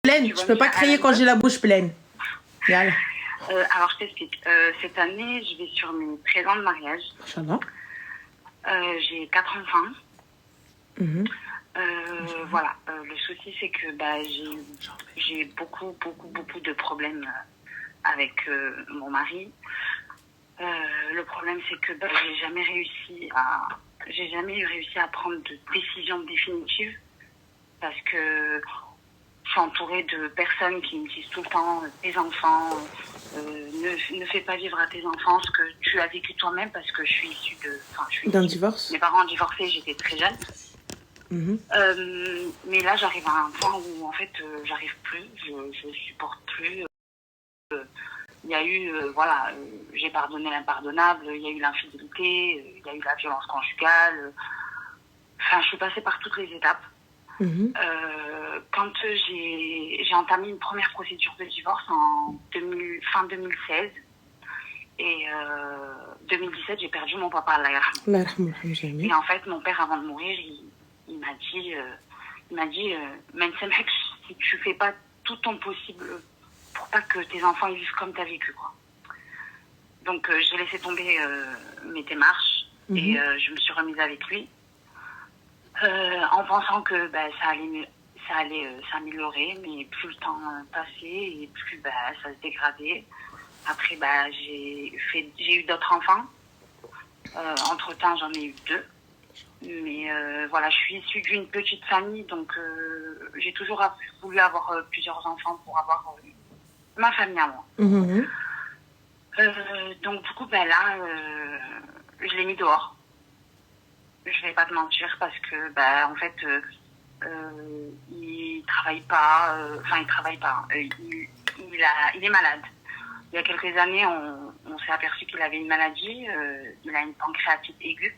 Pleine, je peux pas crier quand j'ai la bouche pleine. Yalla. Alors, je t'explique. Cette année, je vais sur mes 13 ans de mariage. Inch'Allah. J'ai 4 enfants. Voilà. Le souci, c'est que j'ai beaucoup de problèmes avec mon mari. Le problème, c'est que j'ai jamais réussi à prendre de décision définitive parce que je suis entourée de personnes qui me disent tout le temps tes enfants, ne fais pas vivre à tes enfants ce que tu as vécu toi-même parce que je suis issue d'un divorce. Mes parents ont divorcé, j'étais très jeune. Mais là, j'arrive à un point où en fait, j'arrive plus, je supporte plus. Il y a eu, j'ai pardonné l'impardonnable, il y a eu l'infidélité, il y a eu la violence conjugale. Enfin, je suis passée par toutes les étapes. Quand j'ai entamé une première procédure de divorce fin 2016 et 2017, j'ai perdu mon papa, Allah yarhamou. Et en fait, mon père, avant de mourir, il m'a dit, Mensemhek, si tu fais pas tout ton possible pour pas que tes enfants ils vivent comme tu as vécu, quoi. Donc j'ai laissé tomber mes démarches et je me suis remise avec lui en pensant que ça allait s'améliorer, mais plus le temps passait et plus ça se dégradait. Après j'ai eu d'autres enfants. Entre-temps, j'en ai eu 2. Mais voilà, je suis issue d'une petite famille, donc j'ai toujours voulu avoir plusieurs enfants pour avoir ma famille à moi. Donc du coup, là, je l'ai mis dehors. Je vais pas te mentir parce que, en fait, il travaille pas. Il travaille pas. Il est malade. Il y a quelques années, on s'est aperçu qu'il avait une maladie. Il a une pancréatite aiguë,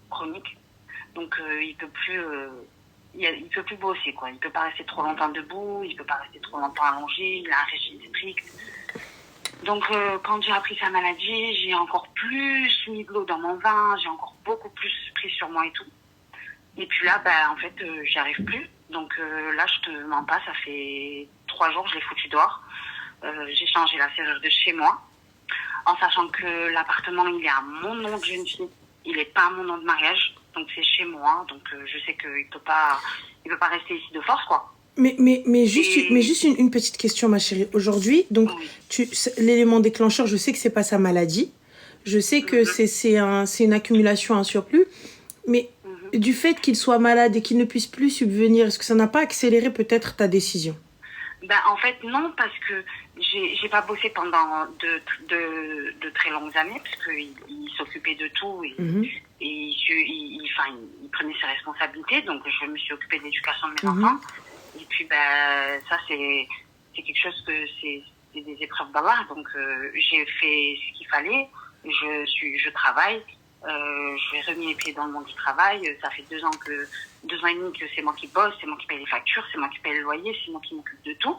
chronique. Donc il peut plus bosser, quoi. Il peut pas rester trop longtemps debout, il peut pas rester trop longtemps allongé, il a un régime strict. Donc quand j'ai appris sa maladie, j'ai encore plus mis de l'eau dans mon vin, j'ai encore beaucoup plus pris sur moi et tout. Et puis là, en fait, j'y arrive plus. Donc là, je te mens pas, ça fait 3 jours, je l'ai foutu dehors. J'ai changé la serrure de chez moi, en sachant que l'appartement, il est à mon nom de jeune fille, il est pas à mon nom de mariage. Donc c'est chez moi, donc je sais qu'il peut pas rester ici de force, quoi. Mais juste une petite question, ma chérie. Aujourd'hui, donc l'élément déclencheur, je sais que c'est pas sa maladie, je sais que c'est une accumulation, un surplus, mais du fait qu'il soit malade et qu'il ne puisse plus subvenir, est-ce que ça n'a pas accéléré peut-être ta décision? En fait non, parce que j'ai pas bossé pendant de très longues années parce qu'il s'occupait de tout et il prenait ses responsabilités, donc je me suis occupée de l'éducation de mes enfants. Et puis ça c'est quelque chose que c'est des épreuves d'Allah, donc j'ai fait ce qu'il fallait, je travaille, j'ai remis les pieds dans le monde du travail. Ça fait 2 ans et demi que c'est moi qui bosse, c'est moi qui paye les factures, c'est moi qui paye le loyer, c'est moi qui m'occupe de tout.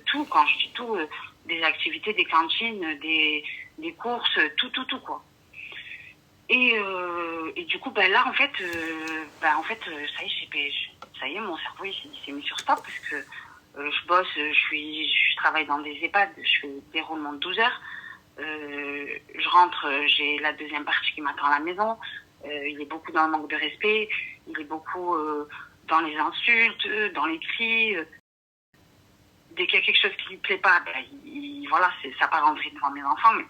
Tout, quand je dis tout, des activités, des cantines, des courses, tout, quoi. Et du coup, là, en fait, ça y est, mon cerveau, il s'est mis sur stop parce que je bosse, je travaille dans des EHPAD, je fais des roulements de 12 heures. Je rentre, j'ai la deuxième partie qui m'attend à la maison. Il est beaucoup dans le manque de respect, il est beaucoup dans les insultes, dans les cris. Dès qu'il y a quelque chose qui lui plaît pas, ça part rentrer devant mes enfants. Mais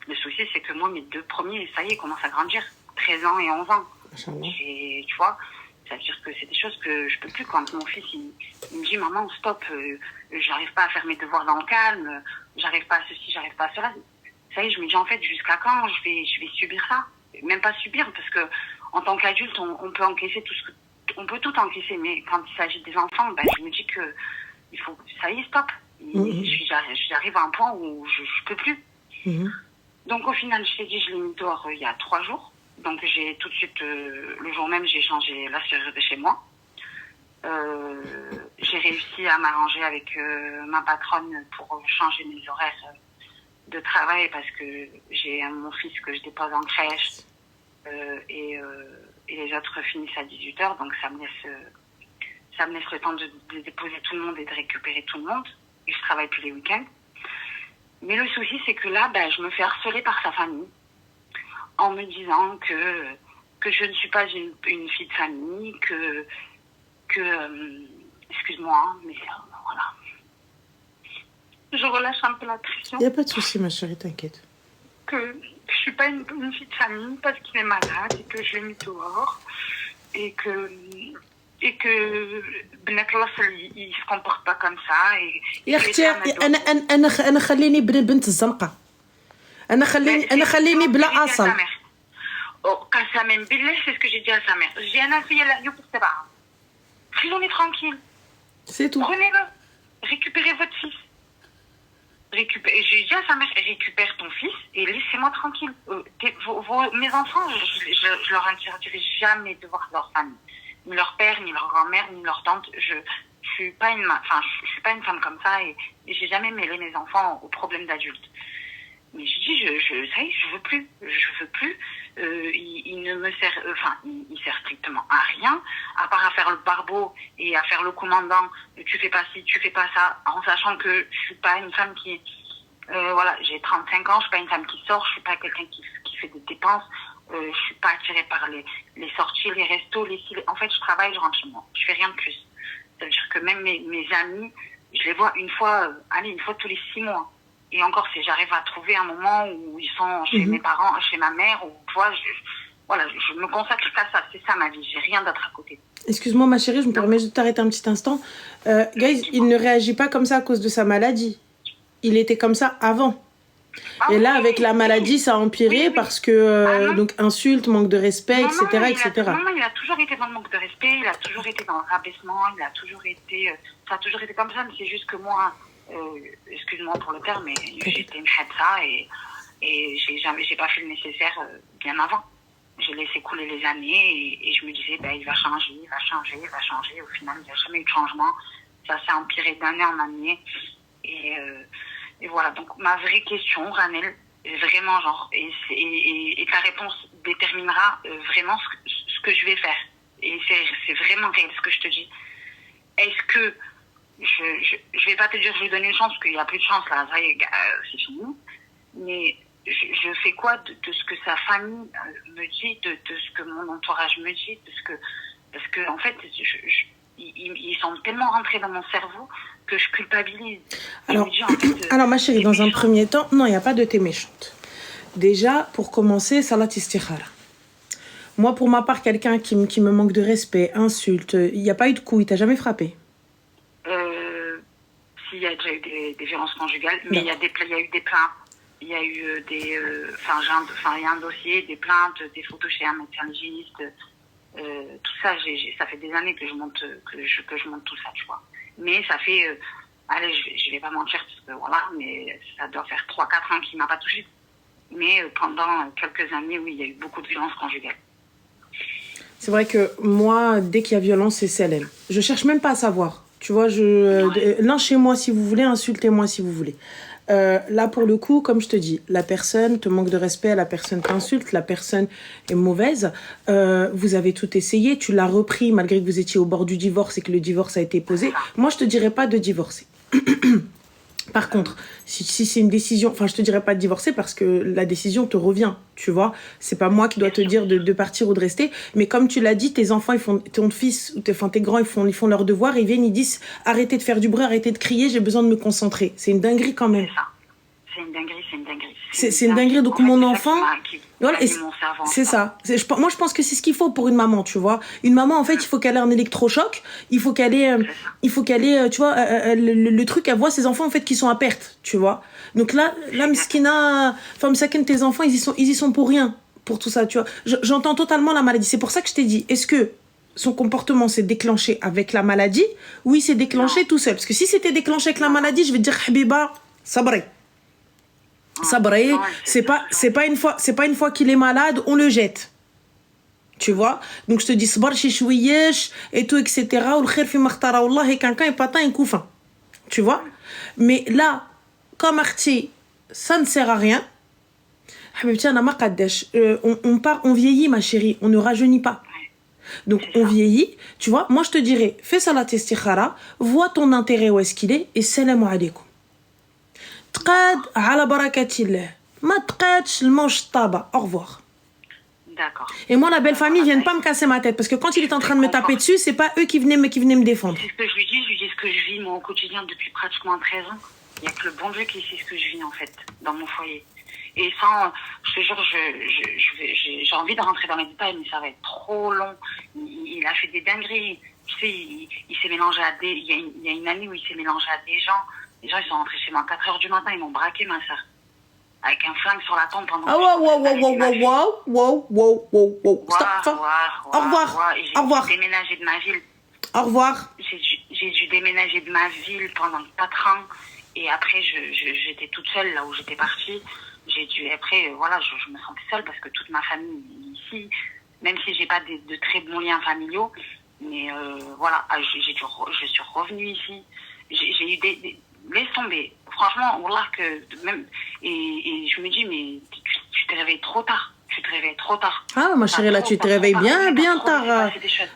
le souci, c'est que moi, mes 2 premiers, ça y est, commencent à grandir. 13 ans et 11 ans. Et tu vois, ça veut dire que c'est des choses que je peux plus. Quand mon fils, il me dit, maman, stop, j'arrive pas à faire mes devoirs dans le calme, j'arrive pas à ceci, j'arrive pas à cela. Ça y est, je me dis, en fait, jusqu'à quand je vais subir ça? Même pas subir, parce que en tant qu'adulte, on peut encaisser on peut tout encaisser, mais quand il s'agit des enfants, je me dis que il faut, ça y est, stop. J'arrive à un point où je peux plus. Donc au final, je t'ai dit, je l'ai mis dehors il y a 3 jours. Donc j'ai tout de suite, le jour même, j'ai changé la serrure de chez moi. J'ai réussi à m'arranger avec ma patronne pour changer mes horaires de travail parce que j'ai mon fils que je dépose en crèche et les autres finissent à 18h, donc ça me Ça me laisse le temps de déposer tout le monde et de récupérer tout le monde. Et je travaille plus les week-ends. Mais le souci, c'est que là, je me fais harceler par sa famille en me disant que je ne suis pas une fille de famille, excuse-moi, mais voilà. Je relâche un peu la pression. Il n'y a pas de souci, ma chérie, t'inquiète. Que je suis pas une fille de famille parce qu'il est malade et que je l'ai mis dehors et que بنات الأصل il se comporte pas comme ça يا اختي انا خليني بنت الزنقه انا خليني بلا اصل قسما بالله c'est ce que j'ai dit à sa mère. J'ai un fille là يوقف تبعها خلوني tranquille. C'est tout. Prenez-le, récupérez votre fils. J'ai dit à sa mère, récupère ton fils et laissez-moi tranquille. Mes enfants, je leur interdirai jamais de voir leur famille. Ni leur père, ni leur grand-mère, ni leur tante. Je suis pas une femme comme ça et j'ai jamais mêlé mes enfants aux problèmes d'adultes. Mais je dis, ça y est, je veux plus. Il ne me sert, il sert strictement à rien, à part à faire le barbeau et à faire le commandant. Tu fais pas ci, tu fais pas ça, en sachant que je suis pas une femme qui, voilà, j'ai 35 ans, je suis pas une femme qui sort, je suis pas quelqu'un qui fait des dépenses. Je suis pas attirée par les sorties, les restos, en fait, je travaille, je rentre chez moi. Je fais rien de plus. C'est-à-dire que même mes amis, je les vois une fois tous les 6 mois. Et encore, si j'arrive à trouver un moment où ils sont chez mes parents, chez ma mère, ou tu vois, je me consacre qu'à ça. C'est ça ma vie. J'ai rien d'autre à côté. Excuse-moi, ma chérie, je me permets juste de t'arrêter un petit instant. Guys, il ne réagit pas comme ça à cause de sa maladie. Il était comme ça avant. Et là, avec la maladie, ça a empiré parce que donc insultes, manque de respect, etc., etc. Non, il a toujours été dans le manque de respect, il a toujours été dans le rabaissement, ça a toujours été comme ça, mais c'est juste que moi, excuse-moi pour le terme, mais j'étais une hadsa et j'ai pas fait le nécessaire bien avant. J'ai laissé couler les années et je me disais, il va changer. Au final, il n'y a jamais eu de changement. Ça s'est empiré d'année en année. Et voilà, donc ma vraie question, Ranel, vraiment, et ta réponse déterminera vraiment ce que je vais faire. Et c'est vraiment réel ce que je te dis. Est-ce que, je vais pas te dire je lui donne une chance, parce qu'il n'y a plus de chance là, ça y est, c'est fini. Mais je fais quoi de ce que sa famille me dit, de ce que mon entourage me dit, parce que en fait, ils sont tellement rentrés dans mon cerveau que je culpabilise. Alors ma chérie, dans un premier temps, non, il n'y a pas de t'es méchante. Déjà, pour commencer, salat istikhara. Moi, pour ma part, quelqu'un qui me manque de respect, insulte, il n'y a pas eu de coup, il t'a jamais frappé? S'il y a déjà eu des violences conjugales, mais il y a eu des plaintes. Il y a eu il y a un dossier, des plaintes, des photos chez un médecin légiste. Tout ça, ça fait des années que je monte tout ça, tu vois. Mais ça fait, allez, je vais pas mentir, parce que voilà, mais ça doit faire 3-4 ans qu'il m'a pas touché. Mais pendant quelques années, oui, il y a eu beaucoup de violences conjugales. C'est vrai que moi, dès qu'il y a violence, c'est celle-là. Je cherche même pas à savoir. Tu vois, lynchez-moi si vous voulez, insultez-moi si vous voulez. Là, pour le coup, comme je te dis, la personne te manque de respect, la personne t'insulte, la personne est mauvaise. Vous avez tout essayé, tu l'as repris malgré que vous étiez au bord du divorce et que le divorce a été posé. Moi, je te dirais pas de divorcer. Par contre, si c'est une décision, enfin, je te dirais pas de divorcer parce que la décision te revient, tu vois. C'est pas moi qui dois te dire de partir ou de rester. Mais comme tu l'as dit, tes enfants, ton fils, tes grands, ils font leurs devoirs, ils viennent, ils disent arrêtez de faire du bruit, arrêtez de crier, j'ai besoin de me concentrer. C'est une dinguerie quand même. C'est une dinguerie. C'est une dinguerie. Donc mon enfant, voilà, c'est ça. Moi, je pense que c'est ce qu'il faut pour une maman, tu vois. Une maman, en fait, il faut qu'elle ait un électrochoc. Il faut qu'elle ait, tu vois, le truc, elle voit ses enfants, en fait, qui sont à perte, tu vois. Donc là, Mskina, femme sakine, tes enfants, ils y sont pour rien, pour tout ça, tu vois. J'entends totalement la maladie. C'est pour ça que je t'ai dit, est-ce que son comportement s'est déclenché avec la maladie? Oui, c'est déclenché tout seul. Parce que si c'était déclenché avec la maladie, je vais te dire, Habiba, sabri. Sabri, c'est pas une fois qu'il est malade, on le jette. Tu vois? Donc je te dis, sabr chouiyesh, et tout, etc. Ou le khir fi makhtara, wallah, et quelqu'un est patin et couffin. Tu vois? Mais là, comme Arti, ça ne sert à rien. On vieillit, ma chérie, on ne rajeunit pas. Donc, on vieillit. Tu vois, moi, je te dirais, fais salat istikhara, vois ton intérêt où est-ce qu'il est, et salam alaikum. Tqad ala barakatillah. Ma tqadch, le mange taba. Au revoir. D'accord. Et moi, la belle famille, ils viennent pas me casser ma tête. Parce que quand il est en train de me taper dessus, c'est pas eux qui venaient me défendre. C'est ce que je lui dis ce que je vis, moi, au quotidien, depuis pratiquement 13 ans. Il n'y a que le bon Dieu qui sait ce que je vis, en fait, dans mon foyer. Et sans, je te jure, j'ai envie de rentrer dans les détails, mais ça va être trop long. Il a fait des dingueries. Tu sais, il s'est mélangé à des... Il y a une année où il s'est mélangé à des gens. Les gens, ils sont rentrés chez moi à 4 heures du matin, ils m'ont braqué, ma soeur. Avec un flingue sur la tombe pendant... Ah, wow. Stop. Au revoir. Au revoir. J'ai déménagé de ma ville. Au revoir. J'ai dû déménager de ma ville pendant 4 ans. Et après, j'étais toute seule là où j'étais partie. Après, voilà, je me sentais seule parce que toute ma famille est ici. Même si j'ai pas de très bons liens familiaux. Mais voilà, je suis revenue ici. J'ai eu des laisse tomber. Franchement, wallah que même et je me dis mais tu te réveilles trop tard. Ah, ma chérie, là, tu te réveilles bien tard.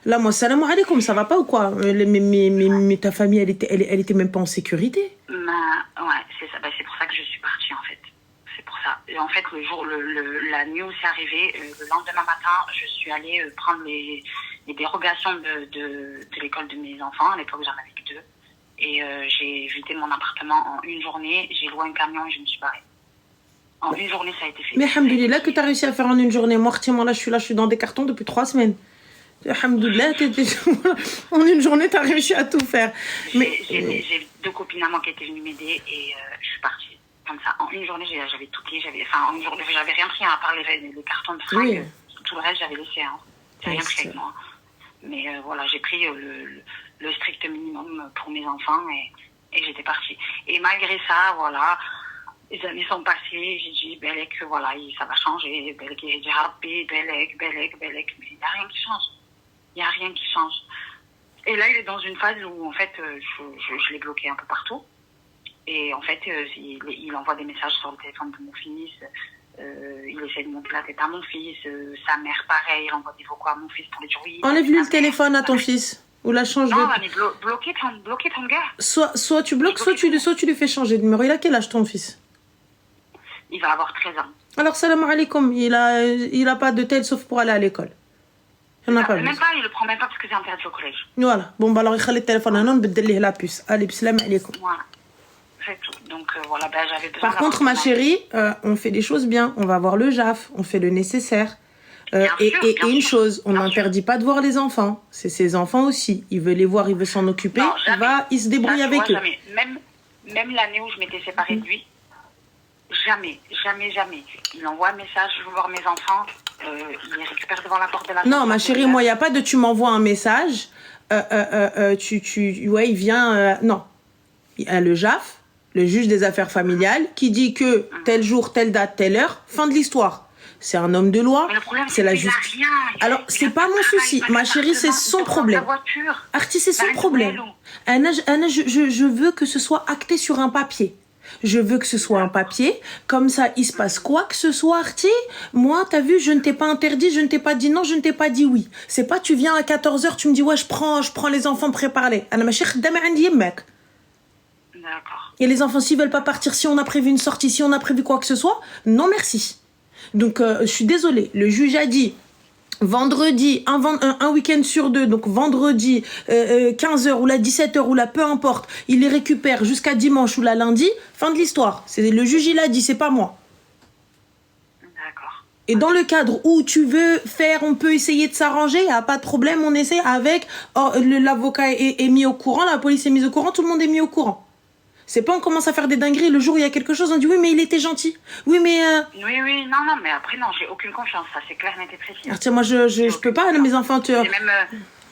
Là, moi, salam alaikum, ça va pas ou quoi? Mais ta famille, elle était même pas en sécurité. Ouais, c'est ça. C'est pour ça que je suis partie, en fait. C'est pour ça. Et en fait, la news s'est arrivée. Le lendemain matin, je suis allée prendre les dérogations de l'école de mes enfants. À l'époque, j'en avais que 2. Et j'ai vidé mon appartement en une journée. J'ai loué un camion et je me suis barrée. En une journée, ça a été fait. Mais alhamdoulilah que tu as réussi à faire en une journée. Moi, là, je suis dans des cartons depuis 3 semaines. Alhamdoulilah, en une journée, tu as réussi à tout faire. Mais j'ai 2 copines à moi qui étaient venues m'aider et je suis partie. Comme ça, en une journée, j'avais tout pris. En une journée, j'avais rien pris à part les cartons de fringues. Oui. Tout le reste, j'avais laissé. J'ai rien pris avec moi. Mais voilà, j'ai pris le strict minimum pour mes enfants et j'étais partie. Et malgré ça, voilà, les années sont passées, j'ai dit, Belek, voilà, ça va changer. Belek, j'ai dit, Rabbi, Belek. Mais il n'y a rien qui change. Et là, il est dans une phase où, en fait, je l'ai bloqué un peu partout. Et en fait, il envoie des messages sur le téléphone de mon fils. Il essaie de monter la tête à mon fils. Sa mère, pareil, il envoie des vocaux à mon fils pour les dire oui. Enlève-lui le téléphone à ton fils. Ou la change. Non, mais bloquer ton gars. Soit tu bloques, soit tu lui fais changer de numéro. Il a quel âge, ton fils? Il va avoir 13 ans. Alors, salam alaikum. Il a pas de tel sauf pour aller à l'école. Il n'en a pas besoin. Même pas, il le prend même pas parce que c'est interdit au collège. Voilà. Bon, alors, il خلي التليفون هنا نبدل ليه la puce. Allez, salam alaikum. Voilà. C'est tout. Donc, voilà, j'avais besoin. Par contre, ma chérie, on fait des choses bien. On va voir le JAF. On fait le nécessaire. Et une chose, on n'interdit pas de voir les enfants. C'est ses enfants aussi. Il veut les voir, il veut s'en occuper. Non, il se débrouille avec eux. Jamais. Même l'année où je m'étais séparée de lui, jamais. Il envoie un message, je veux voir mes enfants. Il les récupère devant la porte de la chambre. Non, ma chérie, moi, il n'y a pas de tu m'envoies un message. Il vient. Non. Il y a le JAF, le juge des affaires familiales, qui dit que tel jour, telle date, telle heure, fin de l'histoire. C'est un homme de loi, c'est la justice. Alors, c'est pas mon souci. Ma chérie, c'est son problème. Arti, c'est son problème. Je veux que ce soit acté sur un papier. Je veux que ce soit un papier. Comme ça, il se passe quoi que ce soit, Arti. Moi, t'as vu, je ne t'ai pas interdit, je ne t'ai pas dit non, je ne t'ai pas dit oui. C'est pas, tu viens à 14h, tu me dis, ouais, je prends les enfants, prépare-les. D'accord. Et les enfants, s'ils veulent pas partir, si on a prévu une sortie, si on a prévu quoi que ce soit, non merci. Donc, je suis désolée. Le juge a dit vendredi, un week-end sur 2, donc vendredi, 15h ou la 17h ou la peu importe, il les récupère jusqu'à dimanche ou la lundi, fin de l'histoire. C'est le juge, il a dit, c'est pas moi. D'accord. Et dans le cadre où tu veux faire, on peut essayer de s'arranger, il n'y a pas de problème, on essaie avec, l'avocat est mis au courant, la police est mise au courant, tout le monde est mis au courant. C'est pas on commence à faire des dingueries, le jour où il y a quelque chose, on dit oui, mais il était gentil. Oui, mais... Oui, non, mais après, non, j'ai aucune confiance, ça, c'est clair, net et précis. Alors, tiens, moi, je peux pas, mes enfants,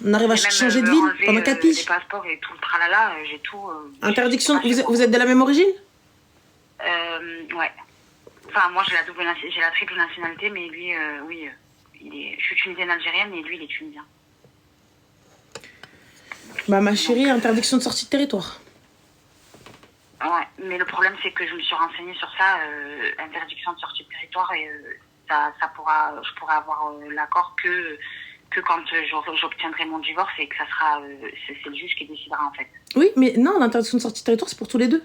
on arrive à changer de ville pendant 4 piges. Les passeports et tout le tralala, j'ai tout... Interdiction, vous êtes de la même origine? Ouais. Enfin, moi, j'ai la triple nationalité, mais lui, oui, je suis tunisienne algérienne, et lui, il est tunisien. Bah, ma chérie, interdiction de sortie de territoire. Ouais, mais le problème, c'est que je me suis renseignée sur ça, interdiction de sortie de territoire, et je pourrais avoir l'accord que que quand j'obtiendrai mon divorce et que ça sera, c'est le juge qui décidera en fait. Oui, mais non, l'interdiction de sortie de territoire, c'est pour tous les deux.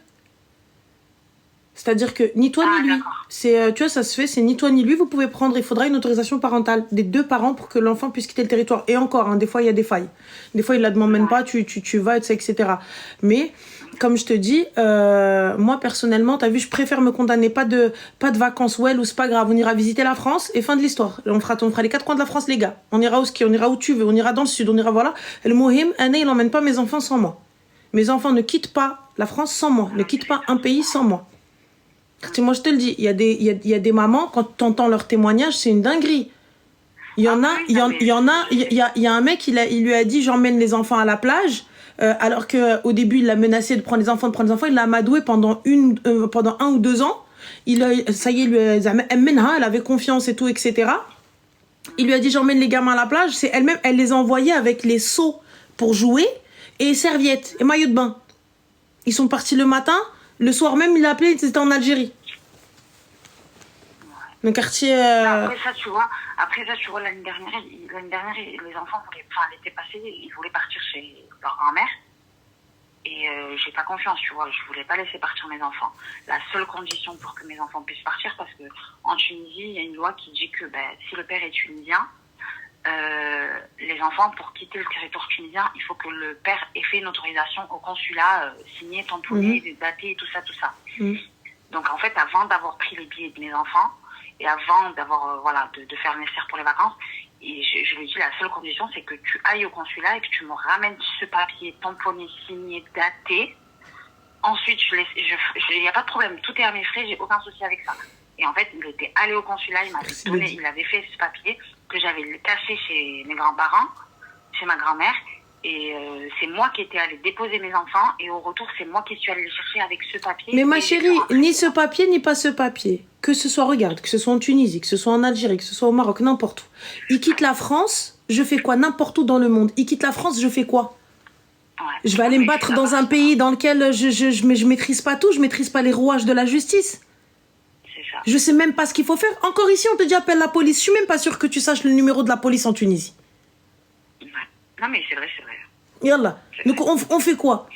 C'est-à-dire que ni toi ni lui. C'est, tu vois, ça se fait, c'est ni toi ni lui, vous pouvez prendre, il faudra une autorisation parentale des deux parents pour que l'enfant puisse quitter le territoire. Et encore, hein, des fois, il y a des failles. Des fois, il la demande même pas, tu vas, etc. Mais, comme je te dis, moi, personnellement, t'as vu, je préfère me condamner, pas de vacances, ou c'est pas grave, on ira visiter la France, et fin de l'histoire. On fera les 4 coins de la France, les gars. On ira au ski, on ira où tu veux, on ira dans le sud, on ira, voilà. Et le mohim, il n'emmène pas mes enfants sans moi. Mes enfants ne quittent pas la France sans moi, ne quittent pas un pays sans moi. Moi, je te le dis, il y a des mamans, quand tu entends leurs témoignages, c'est une dinguerie. Il y a un mec, il lui a dit, j'emmène les enfants à la plage, alors qu'au début, il l'a menacé de prendre les enfants, il l'a amadoué pendant 1 ou 2 ans. Ça y est, elle avait confiance et tout, etc. Il lui a dit, j'emmène les gamins à la plage, c'est elle-même, elle les a envoyés avec les seaux pour jouer, et serviettes, et maillot de bain. Ils sont partis le matin. Le soir même, il l'a appelé, c'était en Algérie. Le quartier... Après ça, tu vois, l'année dernière, les enfants l'été passé, ils voulaient partir chez leur grand-mère. Et j'ai pas confiance, tu vois, je voulais pas laisser partir mes enfants. La seule condition pour que mes enfants puissent partir, parce que en Tunisie, il y a une loi qui dit que si le père est tunisien, les enfants, pour quitter le territoire tunisien, il faut que le père ait fait une autorisation au consulat, signé, tamponné, daté, tout ça. Donc en fait, avant d'avoir pris les billets de mes enfants, et avant d'avoir, de faire le nécessaire pour les vacances, et je lui ai dit, la seule condition, c'est que tu ailles au consulat et que tu me ramènes ce papier tamponné, signé, daté. Ensuite, il n'y a pas de problème, tout est à mes frais, j'ai aucun souci avec ça. Et en fait, il était allé au consulat, il avait fait ce papier que j'avais caché chez mes grands-parents, chez ma grand-mère. Et c'est moi qui étais allée déposer mes enfants. Et au retour, c'est moi qui suis allée les chercher avec ce papier. Mais ma chérie, ni ce papier, ni pas ce papier. Que ce soit, regarde, que ce soit en Tunisie, que ce soit en Algérie, que ce soit au Maroc, n'importe où. Il quitte la France, je fais quoi? N'importe où dans le monde. Il quitte la France, je fais quoi? Je vais aller me battre dans un pays dans lequel je maîtrise pas tout, je maîtrise pas les rouages de la justice. Je sais même pas ce qu'il faut faire. Encore ici, on te dit appelle la police. Je suis même pas sûre que tu saches le numéro de la police en Tunisie. Non, mais c'est vrai. Yallah. Donc, on fait quoi?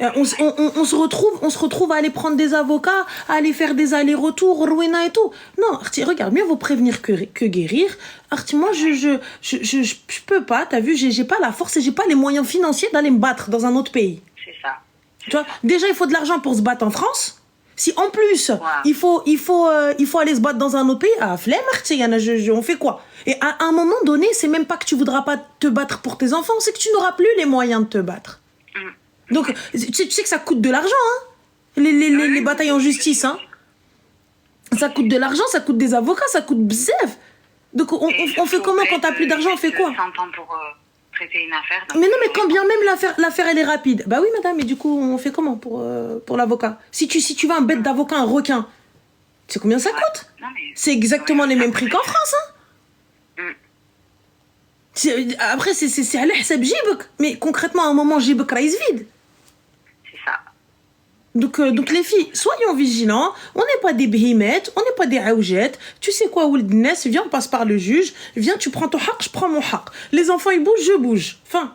On se retrouve à aller prendre des avocats, à aller faire des allers-retours, Rowena et tout. Non, regarde, mieux vaut prévenir que guérir. Moi, je peux pas, t'as vu, j'ai pas la force et j'ai pas les moyens financiers d'aller me battre dans un autre pays. C'est ça. Tu vois, déjà, il faut de l'argent pour se battre en France. Si en plus, il faut aller se battre dans un autre pays, flemme, on fait quoi? Et à un moment donné, c'est même pas que tu voudras pas te battre pour tes enfants, c'est que tu n'auras plus les moyens de te battre. Donc, tu sais que ça coûte de l'argent, hein, les batailles en justice, hein. Ça coûte de l'argent, ça coûte des avocats, ça coûte bzef. Donc, on fait comment quand t'as plus d'argent, on fait quoi? Pour traiter une affaire. Mais non, mais quand bien même l'affaire elle est rapide. Bah oui, madame, et du coup, on fait comment pour l'avocat? Si tu veux un bête d'avocat, un requin, tu sais combien ça coûte? C'est exactement les mêmes prix qu'en France, hein. Après, c'est à l'hsab jibek. Mais concrètement, à un moment, jibek raise vide. C'est ça. Donc les filles, soyons vigilants. On n'est pas des behemoths, on n'est pas des aoujettes. Tu sais quoi, Ouldnes, viens, on passe par le juge. Viens, tu prends ton haq, je prends mon haq. Les enfants, ils bougent, je bouge. Enfin,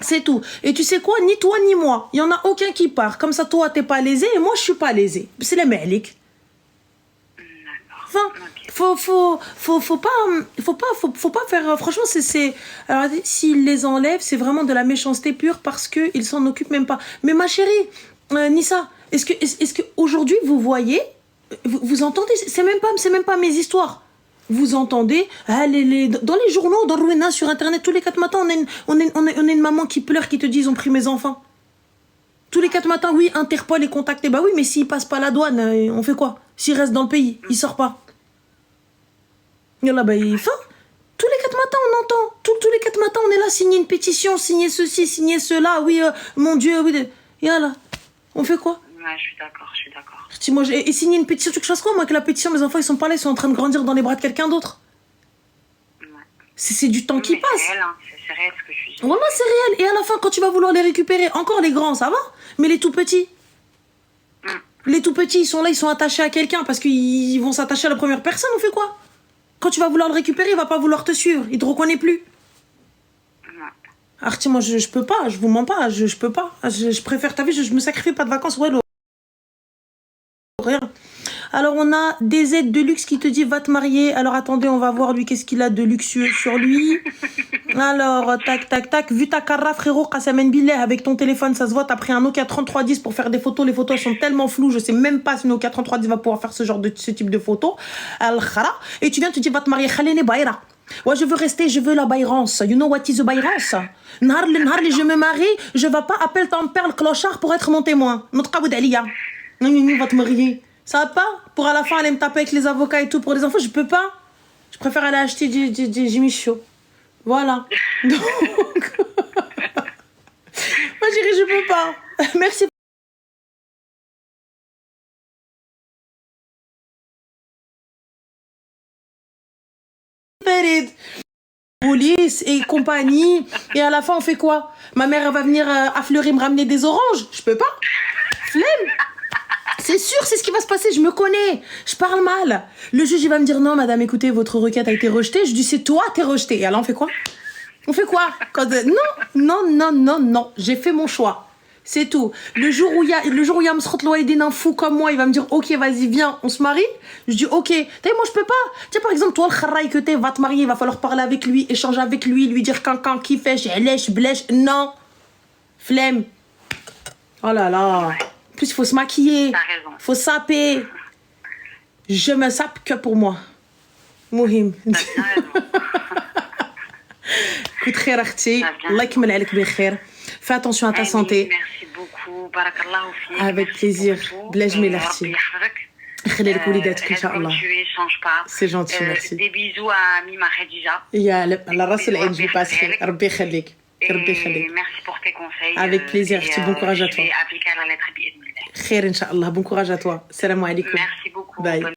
c'est tout. Et tu sais quoi, ni toi ni moi. Il n'y en a aucun qui part. Comme ça, toi, t'es pas lésé et moi, je suis pas lésé. C'est la malik. Enfin, faut pas faire, franchement, alors, s'ils les enlèvent, c'est vraiment de la méchanceté pure parce qu'ils s'en occupent même pas. Mais ma chérie, Nissa, est-ce que aujourd'hui, vous voyez, vous entendez, c'est même pas mes histoires. Vous entendez, dans les journaux, dans Rowena, sur Internet, tous les 4 matins, on a une maman qui pleure, qui te dit, ils ont pris mes enfants. Tous les 4 matins, oui, Interpol est contacté. Bah oui, mais s'il passe pas la douane, on fait quoi? S'il reste dans le pays, il sort pas. Yallah, tous les 4 matins, on entend. Tous les 4 matins, on est là, signer une pétition, signer ceci, signer cela. Oui, mon Dieu, oui. Yallah, on fait quoi? Ouais, je suis d'accord. Et signer une pétition, tu veux que je fasse quoi? Moi, que la pétition, mes enfants, ils sont pas là, ils sont en train de grandir dans les bras de quelqu'un d'autre. Ouais. C'est du temps qui passe. C'est réel, hein. C'est réel ce que je suis. Voilà, c'est réel. Et à la fin, quand tu vas vouloir les récupérer, encore les grands, ça va? Mais les tout petits, ils sont là, ils sont attachés à quelqu'un parce qu'ils vont s'attacher à la première personne, on fait quoi? Quand tu vas vouloir le récupérer, il va pas vouloir te suivre. Il te reconnaît plus. Arti, moi, je peux pas. Je vous mens pas. Je peux pas. Je préfère, t'as vu, je me sacrifie pas de vacances. Ouais, rien. Alors, on a des aides de luxe qui te dit va te marier. Alors, attendez, on va voir lui, qu'est-ce qu'il a de luxueux sur lui. Alors, tac, tac, tac. Vu ta cara, frérot, Qassamen Billah, avec ton téléphone, ça se voit, t'as pris un Nokia 3310 pour faire des photos. Les photos sont tellement floues, je sais même pas si Nokia 3310 va pouvoir faire ce type de photos. Al-Khara. Et tu viens, tu dis va te marier. Khalene Baïra. Ouais, je veux rester, je veux la bayrance. You know what is the bayrance? Nahar, je me marie, je vais pas appeler ton père le clochard pour être mon témoin. Notre Aliya. Va te marier. Ça va pas? Pour à la fin aller me taper avec les avocats et tout pour les enfants, je peux pas. Je préfère aller acheter du Jimmy Choo. Voilà. Donc, moi chérie, je peux pas. Merci. Police et compagnie. Et à la fin, on fait quoi? Ma mère, elle va venir à Fleury me ramener des oranges. Je peux pas. Flemme. C'est sûr, c'est ce qui va se passer, je me connais, je parle mal. Le juge, il va me dire, non, madame, écoutez, votre requête a été rejetée. Je dis, c'est toi, t'es rejetée. Et alors, on fait quoi? On fait quoi? Non, j'ai fait mon choix. C'est tout. Le jour où il y a Msrot Loaïdine, un fou comme moi, il va me dire, ok, vas-y, viens, on se marie. Je dis, ok. T'as vu, moi, je peux pas. Tiens, par exemple, toi, le kharraï que t'es, va te marier, il va falloir parler avec lui, échanger avec lui dire cancan, qui fait, lèche, blèche. Non. Flemme. Oh là là. En plus, il faut se maquiller, il faut saper. Je me sape que pour moi. Mouhim. Écoute, khair akhti. Allah yakmel alek bi khair. Fais attention à ta santé. Merci beaucoup. Barakallahu fik. Avec plaisir. Blej milakhti. خلي لك وليداتك ان شاء الله. C'est gentil, merci. Des bisous à Mima Khadija. يا على راس العين je passe خير. ربي يخليك. Merci pour tes conseils. Avec plaisir. Bon courage à toi. Je vais appliquer la lettre. خير ان شاء الله. Bon courage à toi. Salam alaikum. Merci beaucoup. Bye.